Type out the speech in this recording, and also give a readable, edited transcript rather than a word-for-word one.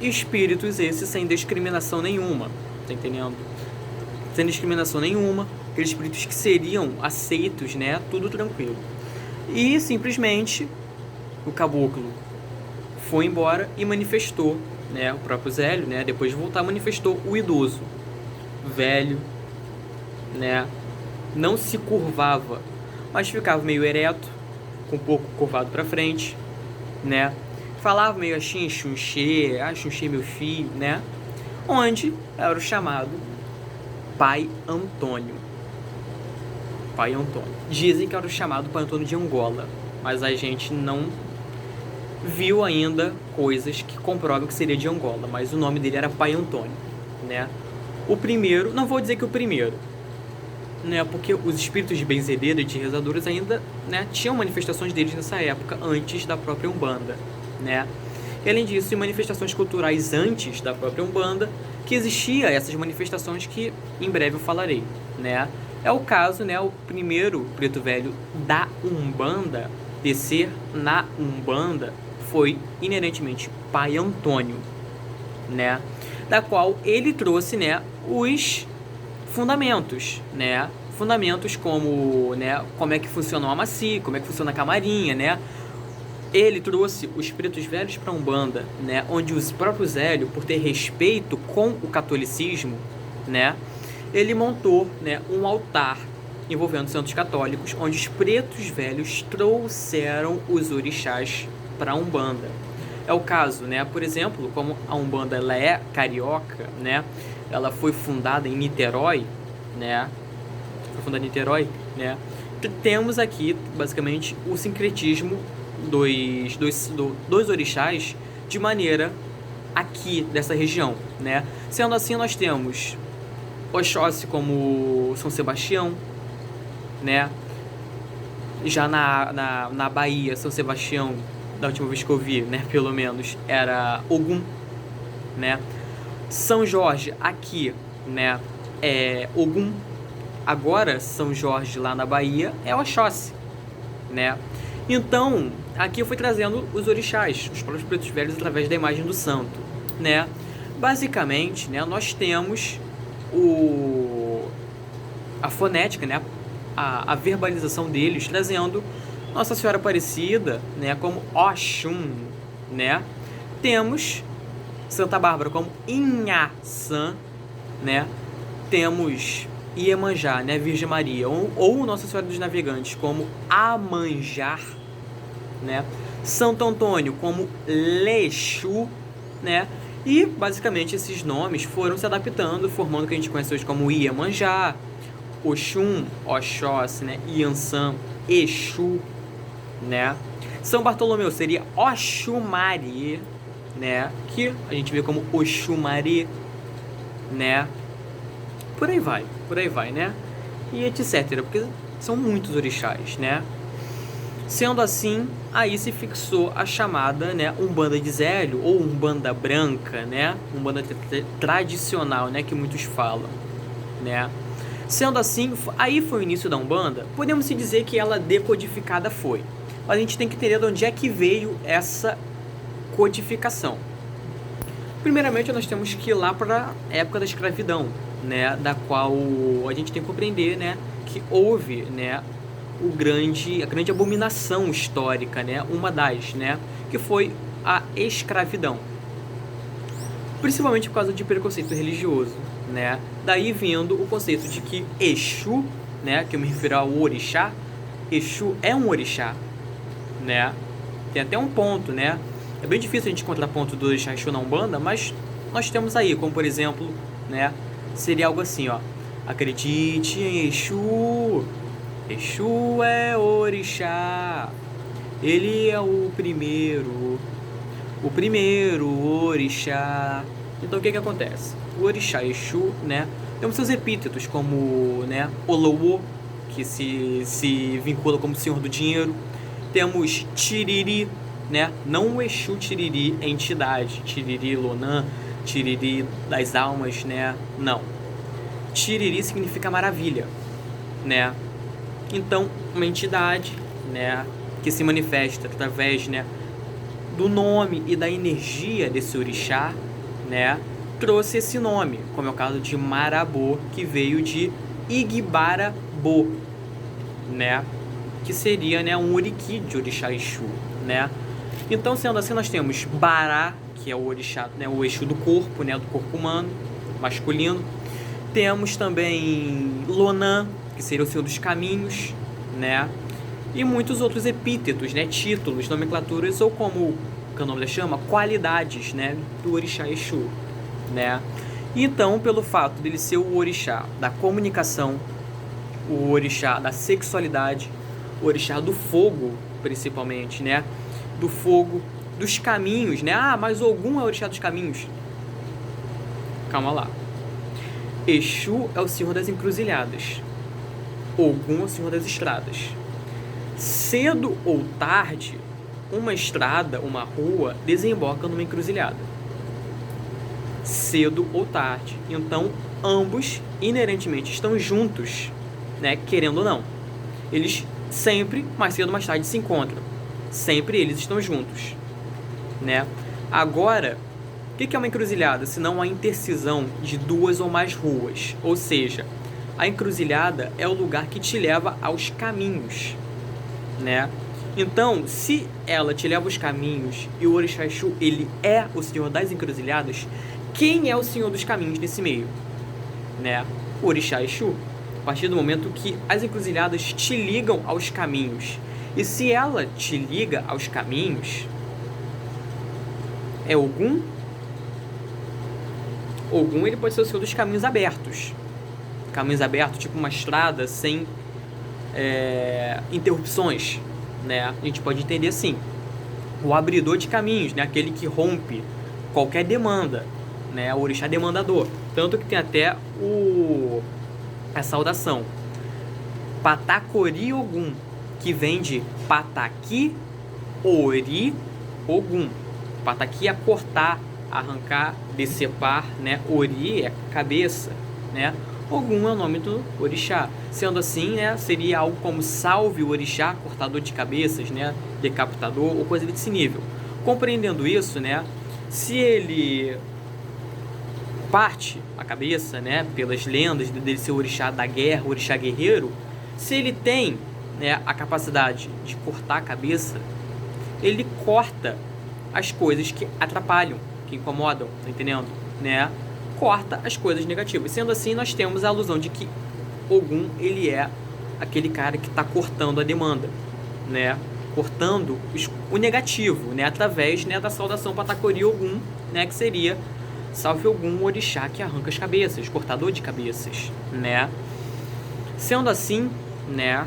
espíritos esses sem discriminação nenhuma, tá entendendo? Sem discriminação nenhuma, aqueles espíritos que seriam aceitos, né? Tudo tranquilo. E simplesmente o caboclo foi embora e manifestou, né? O próprio Zélio, né? Depois de voltar, manifestou o idoso, velho, né? Não se curvava, mas ficava meio ereto, com um pouco curvado para frente, né? Falava meio assim, Xunxê, Xunxê meu filho, né? Onde era o chamado Pai Antônio. Pai Antônio. Dizem que era o chamado Pai Antônio de Angola, mas a gente não viu ainda coisas que comprovam que seria de Angola, mas o nome dele era Pai Antônio, né? O primeiro, não vou dizer que o primeiro, né? Porque os espíritos de benzedeira e de rezadores ainda, né, tinham manifestações deles nessa época, antes da própria Umbanda, né? E além disso, em manifestações culturais antes da própria Umbanda, que existia essas manifestações que em breve eu falarei, né? É o caso, né, o primeiro preto velho da Umbanda descer na Umbanda foi inerentemente Pai Antônio, né? Da qual ele trouxe, né, os fundamentos, né? Fundamentos como, né, como é que funciona o Amaci, como é que funciona a camarinha, né? Ele trouxe os pretos velhos para a Umbanda, né, onde os próprios Zélio, por ter respeito com o catolicismo, né, ele montou, né, um altar envolvendo santos católicos, onde os pretos velhos trouxeram os orixás para a Umbanda. É o caso, né, por exemplo, como a Umbanda ela é carioca, né, ela foi fundada em Niterói, né, temos aqui basicamente o sincretismo dos orixás de maneira aqui dessa região, né? Sendo assim, nós temos Oxóssi como São Sebastião, né? Já na Bahia, São Sebastião, da última vez que eu vi, né, pelo menos, era Ogum, né? São Jorge aqui, né, é Ogum. Agora, São Jorge lá na Bahia é Oxóssi, né? Então, aqui eu fui trazendo os orixás, os próprios pretos velhos, através da imagem do santo, né? Basicamente, né, nós temos a fonética, né, a verbalização deles, trazendo Nossa Senhora Aparecida, né, como Oxum, né? Temos Santa Bárbara como Inhaçã, né? Temos Iemanjá, né, Virgem Maria, ou Nossa Senhora dos Navegantes como Amanjar, né? Santo Antônio como Lexu, né? E basicamente esses nomes foram se adaptando, formando o que a gente conhece hoje como Iemanjá, Oxum, Oxóssi, né? Iansã, Exu, né? São Bartolomeu seria Oxumari, né? Que a gente vê como Oxumari, né? Por aí vai, né? E etc, porque são muitos orixás, né? Sendo assim, aí se fixou a chamada, né, Umbanda de Zélio, ou Umbanda branca, né? Umbanda tradicional, né, que muitos falam, né? Sendo assim, aí foi o início da Umbanda. Podemos se dizer que ela decodificada foi. Mas a gente tem que entender de onde é que veio essa codificação. Primeiramente, nós temos que ir lá para a época da escravidão, né, da qual a gente tem que compreender, né, que houve, né, a grande abominação histórica, né, uma das, né, que foi a escravidão, principalmente por causa de preconceito religioso, né, daí vindo o conceito de que Exu, né, que eu me refiro ao orixá, Exu é um orixá, né, tem até um ponto, né, é bem difícil a gente encontrar ponto do orixá Exu na Umbanda, mas nós temos aí, como por exemplo, né, seria algo assim, ó: acredite em Exu, Exu é orixá, ele é o primeiro orixá. Então o que acontece? O orixá Exu, né, temos seus epítetos como, né, Olowo, que se vincula como Senhor do Dinheiro. Temos Tiriri, né, não o Exu Tiriri, entidade, Tiriri Lonan, Tiriri das almas, né, não. Tiriri significa maravilha, né? Então, uma entidade, né, que se manifesta através, né, do nome e da energia desse orixá, né, trouxe esse nome, como é o caso de Marabô, que veio de Igbarabô, né, que seria, né, um oriki de orixá Exu, né. Então, sendo assim, nós temos Bará, que é o orixá, né, o Exu do corpo, né, do corpo humano, masculino. Temos também Lonã, que seria o Senhor dos Caminhos, né, e muitos outros epítetos, né, títulos, nomenclaturas, ou como o Candomblé chama, qualidades, né, do orixá Exu, né. Então, pelo fato dele ser o orixá da comunicação, o orixá da sexualidade, o orixá do fogo, principalmente, né, do fogo, dos caminhos, né, mas Ogum é o orixá dos caminhos. Calma lá. Exu é o senhor das encruzilhadas. Ogum é o senhor das estradas. Cedo ou tarde, uma estrada, uma rua, desemboca numa encruzilhada. Cedo ou tarde. Então, ambos, inerentemente, estão juntos, né? Querendo ou não. Eles sempre, mais cedo ou mais tarde, se encontram. Sempre eles estão juntos, né? Agora, o que é uma encruzilhada? Senão a intercisão de duas ou mais ruas. Ou seja, a encruzilhada é o lugar que te leva aos caminhos, né? Então, se ela te leva aos caminhos e o orixá Exu, ele é o senhor das encruzilhadas, quem é o senhor dos caminhos nesse meio? Né? O orixá Exu. A partir do momento que as encruzilhadas te ligam aos caminhos. E se ela te liga aos caminhos, é Ogum. Ogum, ele pode ser o senhor dos caminhos abertos. Caminhos abertos, tipo uma estrada sem interrupções, né? A gente pode entender assim. O abridor de caminhos, né? Aquele que rompe qualquer demanda, né? O orixá demandador. Tanto que tem até a saudação Patacori Ogum, que vem de Pataki Ori Ogum. Pataki é cortar, arrancar, decepar, né? Ori é cabeça, né? Ogum é o nome do orixá. Sendo assim, né, seria algo como salve o orixá, cortador de cabeças, né, decapitador ou coisa desse nível. Compreendendo isso, né, se ele parte a cabeça, né, pelas lendas dele ser o orixá da guerra, o orixá guerreiro, se ele tem, né, a capacidade de cortar a cabeça, ele corta as coisas que atrapalham, que incomodam, tá entendendo? Né? Corta as coisas negativas. Sendo assim, nós temos a alusão de que Ogum, ele é aquele cara que está cortando a demanda, né? Cortando o negativo, né? Através, né, da saudação Patacori Ogum, né? Que seria salve Ogum, o orixá que arranca as cabeças, cortador de cabeças, né? Sendo assim, né,